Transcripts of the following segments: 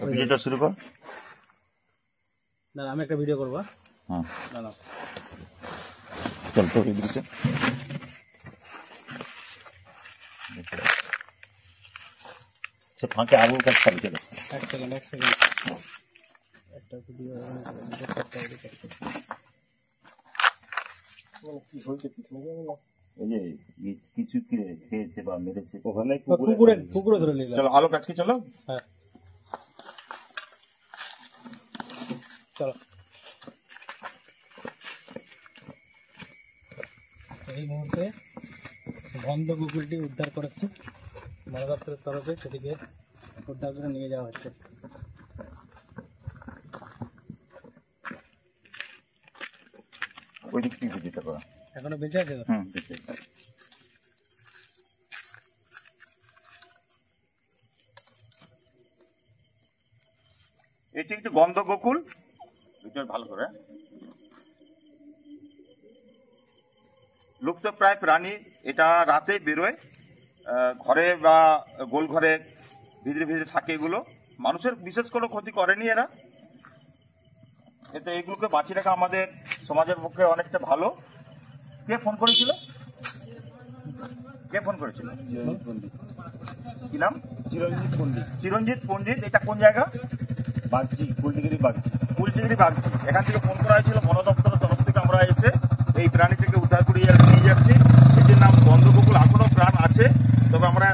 ভিডিওটা শুরু কর। না আমি একটা ভিডিও করবো। হ্যাঁ না না চল তো এদিকে সে ফাঁকে আগুন কাজ খাবি। চলো এক সেকেন্ড একটা ভিডিও কি হয়েছে এই যে কিছু খেয়েছে বা মেরেছে ওখানে কুকুরে ধরে নিলাম। চলো আলো কাজকে চলো। হ্যাঁ চলো। এই মুহূর্তে বন্ধ কুকুরটি উদ্ধার করেছে বন দপ্তরের তরফে, সেটিকে উদ্ধার করে নিয়ে যাওয়া হচ্ছে। ওই দিক থেকে ভিডিওটা করা। এখনো বেঁচে আছে তো? বেঁচে আছে। এটি একটু গন্ধ গোকুল, ভালো করে লুপ্ত প্রায় প্রাণী। এটা রাতে বেরোয়, ঘরে বা গোল ঘরে ভিতরে ভিতরে থাকে। এগুলো মানুষের বিশেষ কোনো ক্ষতি করেনি এরা। এতে এগুলোকে বাঁচিয়ে রাখা আমাদের সমাজের পক্ষে অনেকটা ভালো। কে ফোন করেছিল? কি নাম? চিরঞ্জিত পণ্ডিত। এটা কোন জায়গা? বাগচি, কুলটিগিরি বাগচি। এখান থেকে ফোন করা হয়েছিল বন দপ্তরের তরফ থেকে। আমরা এসে এই প্রাণীটিকে উদ্ধার করে নিয়ে যাচ্ছি। এটির নাম গন্ধগোকুল। এখনো প্রাণ আছে, তবে আমরা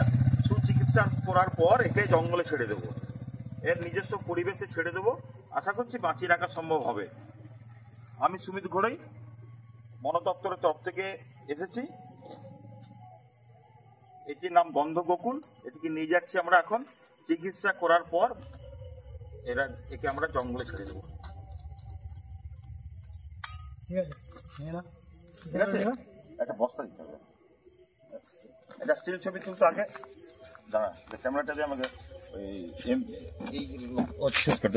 সুচিকিৎসা করার পর একে জঙ্গলে ছেড়ে দেবো, এর নিজস্ব পরিবেশে ছেড়ে দেবো। আশা করছি বাঁচিয়ে রাখা সম্ভব হবে। আমি সুমিত ঘোড়াই, বন দপ্তরের তরফ থেকে এসেছি। এটির নাম গন্ধগোকুল। এটিকে নিয়ে যাচ্ছি আমরা এখন। চিকিৎসা করার পর একে আমরা জঙ্গলে ছেড়ে দেবো। ঠিক আছে নিয়ে না, ঠিক আছে, একটা বস্তা দিতে হবে। এটা স্টিল ছবি তুলতো আগে। দাঁড়া, ক্যামেরাটা দিয়ে আমাকে শেষ করতে